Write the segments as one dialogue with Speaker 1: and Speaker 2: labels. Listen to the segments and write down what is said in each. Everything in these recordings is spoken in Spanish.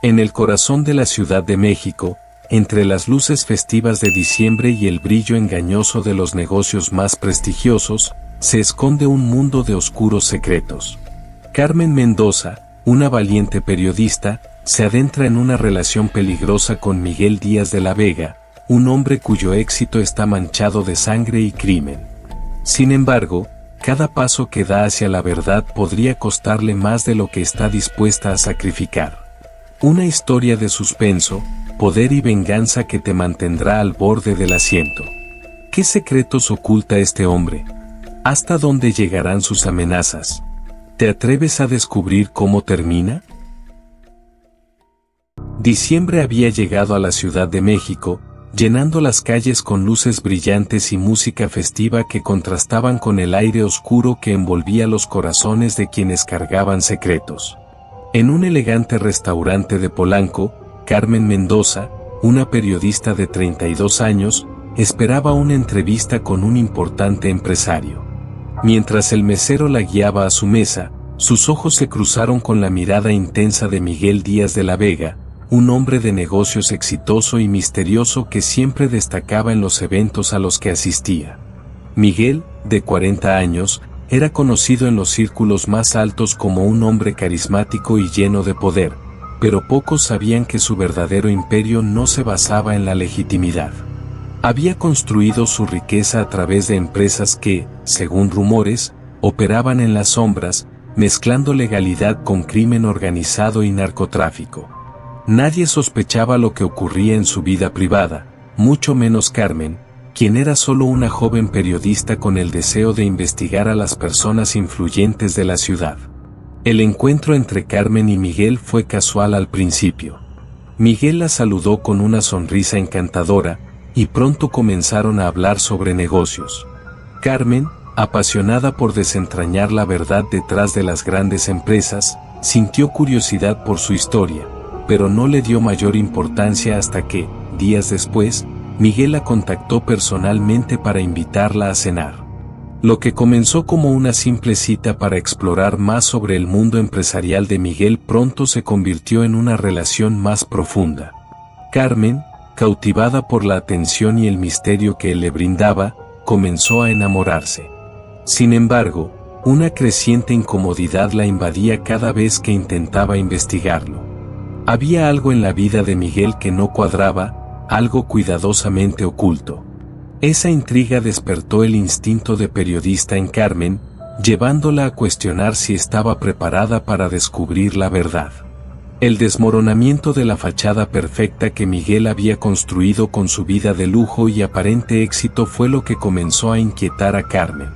Speaker 1: En el corazón de la Ciudad de México, entre las luces festivas de diciembre y el brillo engañoso de los negocios más prestigiosos, se esconde un mundo de oscuros secretos. Carmen Mendoza, una valiente periodista, se adentra en una relación peligrosa con Miguel Díaz de la Vega, un hombre cuyo éxito está manchado de sangre y crimen. Sin embargo, cada paso que da hacia la verdad podría costarle más de lo que está dispuesta a sacrificar. Una historia de suspenso, poder y venganza que te mantendrá al borde del asiento. ¿Qué secretos oculta este hombre? ¿Hasta dónde llegarán sus amenazas? ¿Te atreves a descubrir cómo termina? Diciembre había llegado a la Ciudad de México, llenando las calles con luces brillantes y música festiva que contrastaban con el aire oscuro que envolvía los corazones de quienes cargaban secretos. En un elegante restaurante de Polanco, Carmen Mendoza, una periodista de 32 años, esperaba una entrevista con un importante empresario. Mientras el mesero la guiaba a su mesa, sus ojos se cruzaron con la mirada intensa de Miguel Díaz de la Vega, un hombre de negocios exitoso y misterioso que siempre destacaba en los eventos a los que asistía. Miguel, de 40 años, era conocido en los círculos más altos como un hombre carismático y lleno de poder, pero pocos sabían que su verdadero imperio no se basaba en la legitimidad. Había construido su riqueza a través de empresas que, según rumores, operaban en las sombras, mezclando legalidad con crimen organizado y narcotráfico. Nadie sospechaba lo que ocurría en su vida privada, mucho menos Carmen, quien era solo una joven periodista con el deseo de investigar a las personas influyentes de la ciudad. El encuentro entre Carmen y Miguel fue casual al principio. Miguel la saludó con una sonrisa encantadora, y pronto comenzaron a hablar sobre negocios. Carmen, apasionada por desentrañar la verdad detrás de las grandes empresas, sintió curiosidad por su historia, pero no le dio mayor importancia hasta que, días después, Miguel la contactó personalmente para invitarla a cenar. Lo que comenzó como una simple cita para explorar más sobre el mundo empresarial de Miguel pronto se convirtió en una relación más profunda. Carmen, cautivada por la atención y el misterio que él le brindaba, comenzó a enamorarse. Sin embargo, una creciente incomodidad la invadía cada vez que intentaba investigarlo. Había algo en la vida de Miguel que no cuadraba, algo cuidadosamente oculto. Esa intriga despertó el instinto de periodista en Carmen, llevándola a cuestionar si estaba preparada para descubrir la verdad. El desmoronamiento de la fachada perfecta que Miguel había construido con su vida de lujo y aparente éxito fue lo que comenzó a inquietar a Carmen.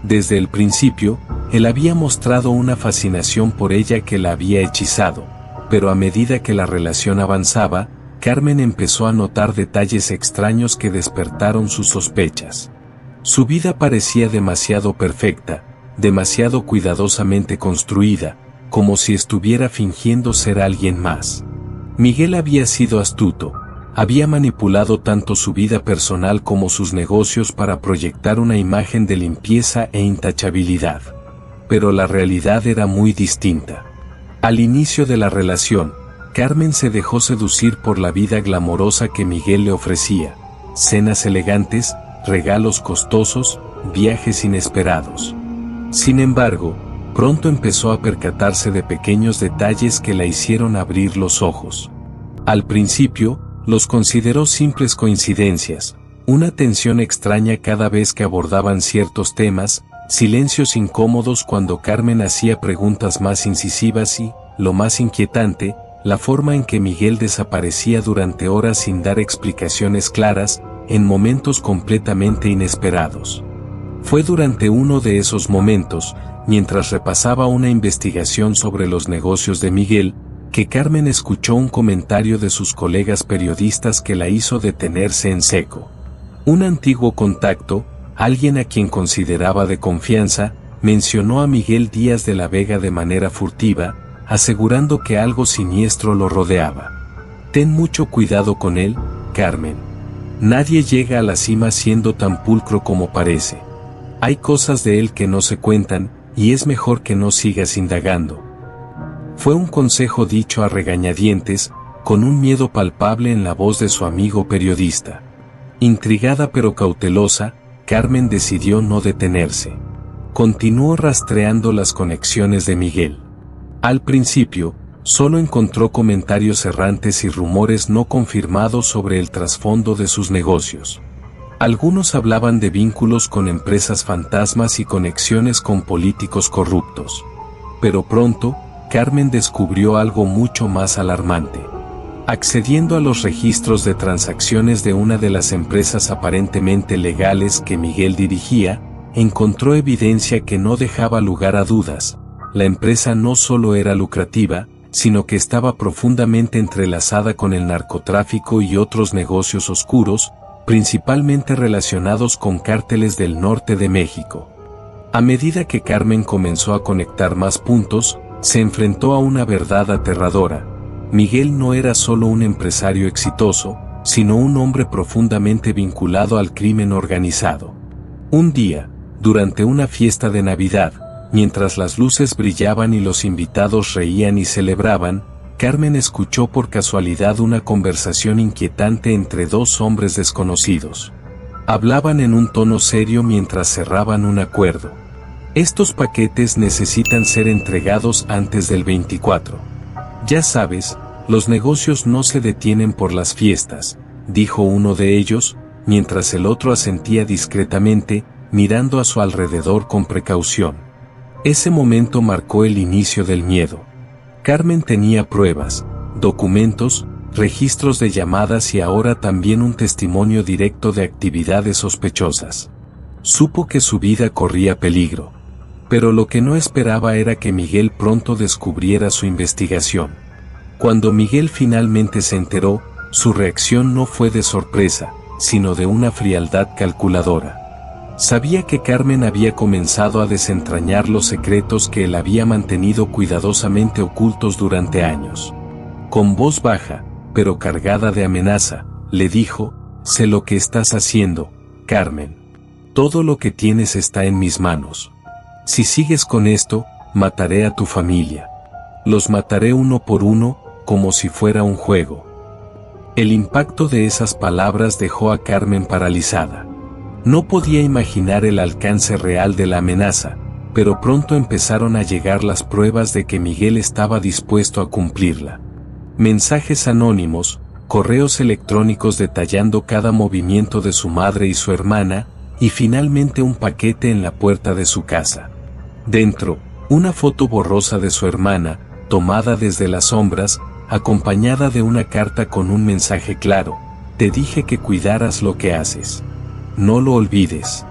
Speaker 1: Desde el principio, él había mostrado una fascinación por ella que la había hechizado, pero a medida que la relación avanzaba, Carmen empezó a notar detalles extraños que despertaron sus sospechas. Su vida parecía demasiado perfecta, demasiado cuidadosamente construida, como si estuviera fingiendo ser alguien más. Miguel había sido astuto, había manipulado tanto su vida personal como sus negocios para proyectar una imagen de limpieza e intachabilidad. Pero la realidad era muy distinta. Al inicio de la relación, Carmen se dejó seducir por la vida glamorosa que Miguel le ofrecía: cenas elegantes, regalos costosos, viajes inesperados. Sin embargo, pronto empezó a percatarse de pequeños detalles que la hicieron abrir los ojos. Al principio, los consideró simples coincidencias, una tensión extraña cada vez que abordaban ciertos temas, silencios incómodos cuando Carmen hacía preguntas más incisivas y, lo más inquietante, la forma en que Miguel desaparecía durante horas sin dar explicaciones claras, en momentos completamente inesperados. Fue durante uno de esos momentos, mientras repasaba una investigación sobre los negocios de Miguel, que Carmen escuchó un comentario de sus colegas periodistas que la hizo detenerse en seco. Un antiguo contacto, alguien a quien consideraba de confianza, mencionó a Miguel Díaz de la Vega de manera furtiva, asegurando que algo siniestro lo rodeaba. Ten mucho cuidado con él, Carmen. Nadie llega a la cima siendo tan pulcro como parece. Hay cosas de él que no se cuentan, y es mejor que no sigas indagando. Fue un consejo dicho a regañadientes, con un miedo palpable en la voz de su amigo periodista. Intrigada pero cautelosa, Carmen decidió no detenerse. Continuó rastreando las conexiones de Miguel. Al principio, solo encontró comentarios errantes y rumores no confirmados sobre el trasfondo de sus negocios. Algunos hablaban de vínculos con empresas fantasmas y conexiones con políticos corruptos. Pero pronto, Carmen descubrió algo mucho más alarmante. Accediendo a los registros de transacciones de una de las empresas aparentemente legales que Miguel dirigía, encontró evidencia que no dejaba lugar a dudas. La empresa no solo era lucrativa, sino que estaba profundamente entrelazada con el narcotráfico y otros negocios oscuros, principalmente relacionados con cárteles del norte de México. A medida que Carmen comenzó a conectar más puntos, se enfrentó a una verdad aterradora. Miguel no era solo un empresario exitoso, sino un hombre profundamente vinculado al crimen organizado. Un día, durante una fiesta de Navidad, mientras las luces brillaban y los invitados reían y celebraban, Carmen escuchó por casualidad una conversación inquietante entre dos hombres desconocidos. Hablaban en un tono serio mientras cerraban un acuerdo. Estos paquetes necesitan ser entregados antes del 24. Ya sabes, los negocios no se detienen por las fiestas, dijo uno de ellos, mientras el otro asentía discretamente, mirando a su alrededor con precaución. Ese momento marcó el inicio del miedo. Carmen tenía pruebas, documentos, registros de llamadas y ahora también un testimonio directo de actividades sospechosas. Supo que su vida corría peligro. Pero lo que no esperaba era que Miguel pronto descubriera su investigación. Cuando Miguel finalmente se enteró, su reacción no fue de sorpresa, sino de una frialdad calculadora. Sabía que Carmen había comenzado a desentrañar los secretos que él había mantenido cuidadosamente ocultos durante años. Con voz baja, pero cargada de amenaza, le dijo: «Sé lo que estás haciendo, Carmen. Todo lo que tienes está en mis manos. Si sigues con esto, mataré a tu familia. Los mataré uno por uno, como si fuera un juego». El impacto de esas palabras dejó a Carmen paralizada. No podía imaginar el alcance real de la amenaza, pero pronto empezaron a llegar las pruebas de que Miguel estaba dispuesto a cumplirla. Mensajes anónimos, correos electrónicos detallando cada movimiento de su madre y su hermana, y finalmente un paquete en la puerta de su casa. Dentro, una foto borrosa de su hermana, tomada desde las sombras, acompañada de una carta con un mensaje claro: «Te dije que cuidaras lo que haces. No lo olvides».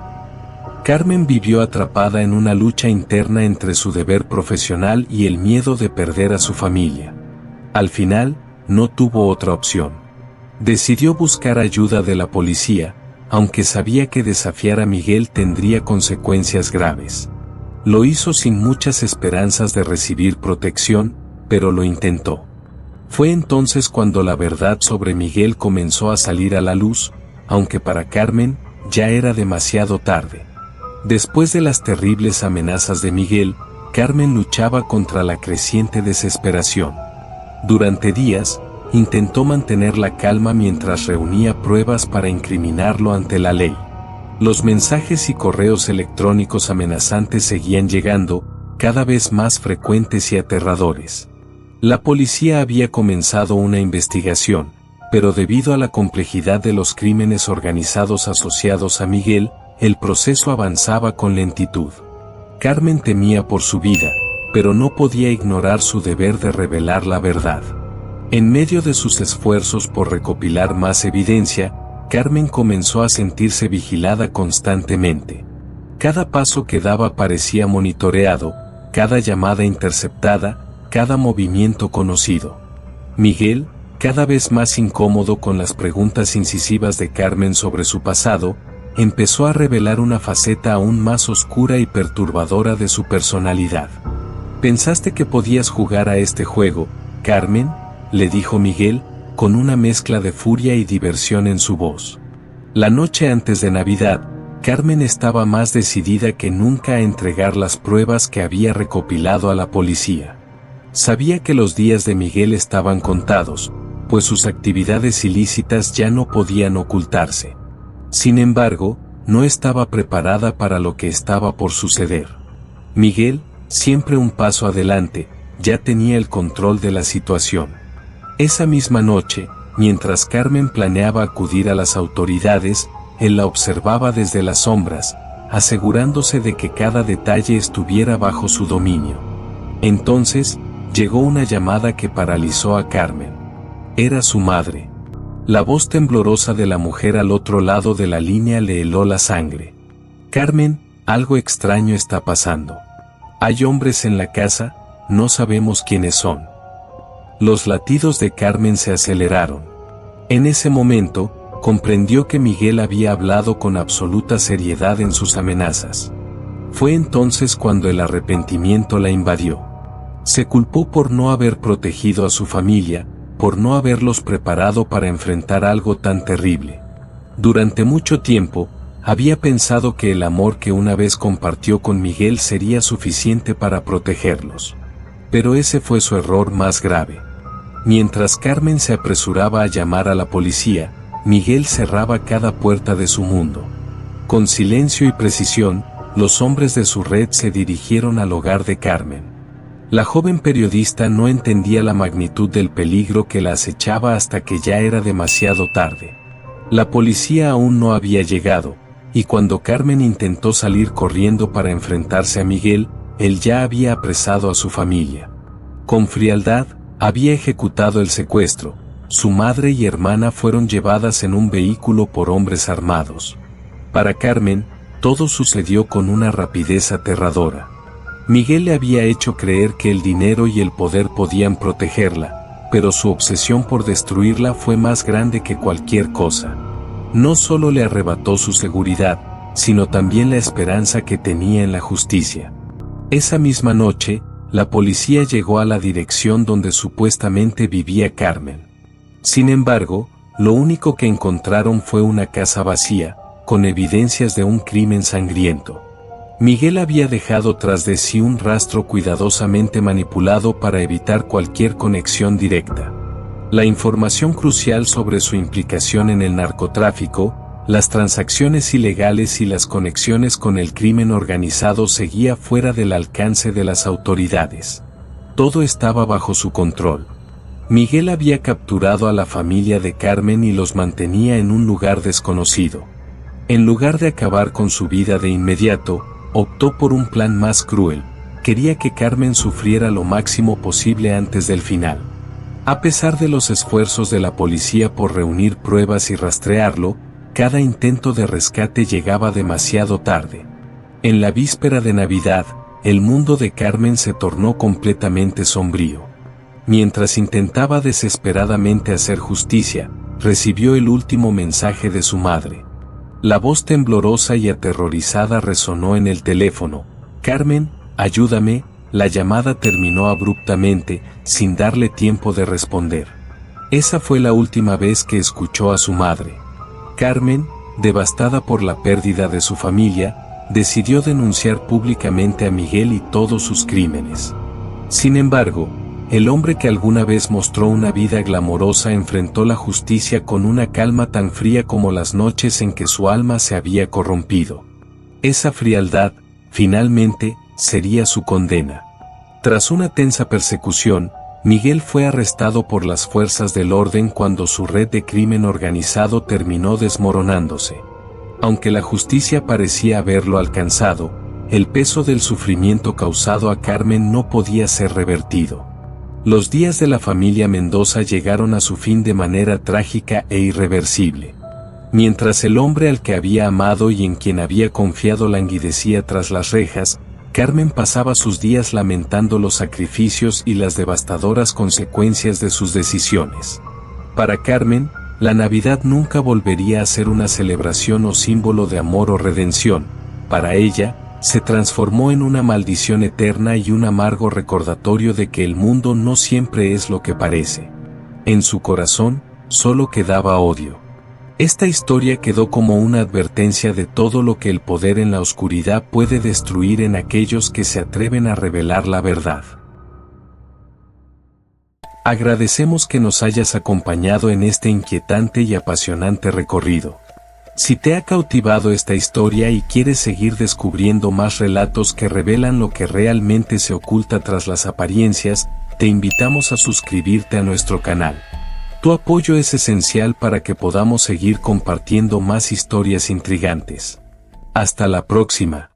Speaker 1: Carmen vivió atrapada en una lucha interna entre su deber profesional y el miedo de perder a su familia. Al final, no tuvo otra opción. Decidió buscar ayuda de la policía, aunque sabía que desafiar a Miguel tendría consecuencias graves. Lo hizo sin muchas esperanzas de recibir protección, pero lo intentó. Fue entonces cuando la verdad sobre Miguel comenzó a salir a la luz, aunque para Carmen ya era demasiado tarde. Después de las terribles amenazas de Miguel, Carmen luchaba contra la creciente desesperación. Durante días, intentó mantener la calma mientras reunía pruebas para incriminarlo ante la ley. Los mensajes y correos electrónicos amenazantes seguían llegando, cada vez más frecuentes y aterradores. La policía había comenzado una investigación, pero debido a la complejidad de los crímenes organizados asociados a Miguel, el proceso avanzaba con lentitud. Carmen temía por su vida, pero no podía ignorar su deber de revelar la verdad. En medio de sus esfuerzos por recopilar más evidencia, Carmen comenzó a sentirse vigilada constantemente. Cada paso que daba parecía monitoreado, cada llamada interceptada, cada movimiento conocido. Miguel, cada vez más incómodo con las preguntas incisivas de Carmen sobre su pasado, empezó a revelar una faceta aún más oscura y perturbadora de su personalidad. «¿Pensaste que podías jugar a este juego, Carmen?», le dijo Miguel, con una mezcla de furia y diversión en su voz. La noche antes de Navidad, Carmen estaba más decidida que nunca a entregar las pruebas que había recopilado a la policía. Sabía que los días de Miguel estaban contados, pues sus actividades ilícitas ya no podían ocultarse. Sin embargo, no estaba preparada para lo que estaba por suceder. Miguel, siempre un paso adelante, ya tenía el control de la situación. Esa misma noche, mientras Carmen planeaba acudir a las autoridades, él la observaba desde las sombras, asegurándose de que cada detalle estuviera bajo su dominio. Entonces, llegó una llamada que paralizó a Carmen. Era su madre. La voz temblorosa de la mujer al otro lado de la línea le heló la sangre. Carmen, algo extraño está pasando. Hay hombres en la casa, no sabemos quiénes son. Los latidos de Carmen se aceleraron. En ese momento, comprendió que Miguel había hablado con absoluta seriedad en sus amenazas. Fue entonces cuando el arrepentimiento la invadió. Se culpó por no haber protegido a su familia, por no haberlos preparado para enfrentar algo tan terrible. Durante mucho tiempo, había pensado que el amor que una vez compartió con Miguel sería suficiente para protegerlos. Pero ese fue su error más grave. Mientras Carmen se apresuraba a llamar a la policía, Miguel cerraba cada puerta de su mundo. Con silencio y precisión, los hombres de su red se dirigieron al hogar de Carmen. La joven periodista no entendía la magnitud del peligro que la acechaba hasta que ya era demasiado tarde. La policía aún no había llegado, y cuando Carmen intentó salir corriendo para enfrentarse a Miguel, él ya había apresado a su familia. Con frialdad, había ejecutado el secuestro. Su madre y hermana fueron llevadas en un vehículo por hombres armados. Para Carmen, todo sucedió con una rapidez aterradora. Miguel le había hecho creer que el dinero y el poder podían protegerla, pero su obsesión por destruirla fue más grande que cualquier cosa. No solo le arrebató su seguridad, sino también la esperanza que tenía en la justicia. Esa misma noche, la policía llegó a la dirección donde supuestamente vivía Carmen. Sin embargo, lo único que encontraron fue una casa vacía, con evidencias de un crimen sangriento. Miguel había dejado tras de sí un rastro cuidadosamente manipulado para evitar cualquier conexión directa. La información crucial sobre su implicación en el narcotráfico, las transacciones ilegales y las conexiones con el crimen organizado seguía fuera del alcance de las autoridades. Todo estaba bajo su control. Miguel había capturado a la familia de Carmen y los mantenía en un lugar desconocido. En lugar de acabar con su vida de inmediato, optó por un plan más cruel. Quería que Carmen sufriera lo máximo posible antes del final. A pesar de los esfuerzos de la policía por reunir pruebas y rastrearlo, cada intento de rescate llegaba demasiado tarde. En la víspera de Navidad, el mundo de Carmen se tornó completamente sombrío. Mientras intentaba desesperadamente hacer justicia, recibió el último mensaje de su madre. La voz temblorosa y aterrorizada resonó en el teléfono. «Carmen, ayúdame». La llamada terminó abruptamente, sin darle tiempo de responder. Esa fue la última vez que escuchó a su madre. Carmen, devastada por la pérdida de su familia, decidió denunciar públicamente a Miguel y todos sus crímenes. Sin embargo, el hombre que alguna vez mostró una vida glamorosa enfrentó la justicia con una calma tan fría como las noches en que su alma se había corrompido. Esa frialdad, finalmente, sería su condena. Tras una tensa persecución, Miguel fue arrestado por las fuerzas del orden cuando su red de crimen organizado terminó desmoronándose. Aunque la justicia parecía haberlo alcanzado, el peso del sufrimiento causado a Carmen no podía ser revertido. Los días de la familia Mendoza llegaron a su fin de manera trágica e irreversible. Mientras el hombre al que había amado y en quien había confiado languidecía tras las rejas, Carmen pasaba sus días lamentando los sacrificios y las devastadoras consecuencias de sus decisiones. Para Carmen, la Navidad nunca volvería a ser una celebración o símbolo de amor o redención. Para ella, se transformó en una maldición eterna y un amargo recordatorio de que el mundo no siempre es lo que parece. En su corazón, solo quedaba odio. Esta historia quedó como una advertencia de todo lo que el poder en la oscuridad puede destruir en aquellos que se atreven a revelar la verdad. Agradecemos que nos hayas acompañado en este inquietante y apasionante recorrido. Si te ha cautivado esta historia y quieres seguir descubriendo más relatos que revelan lo que realmente se oculta tras las apariencias, te invitamos a suscribirte a nuestro canal. Tu apoyo es esencial para que podamos seguir compartiendo más historias intrigantes. Hasta la próxima.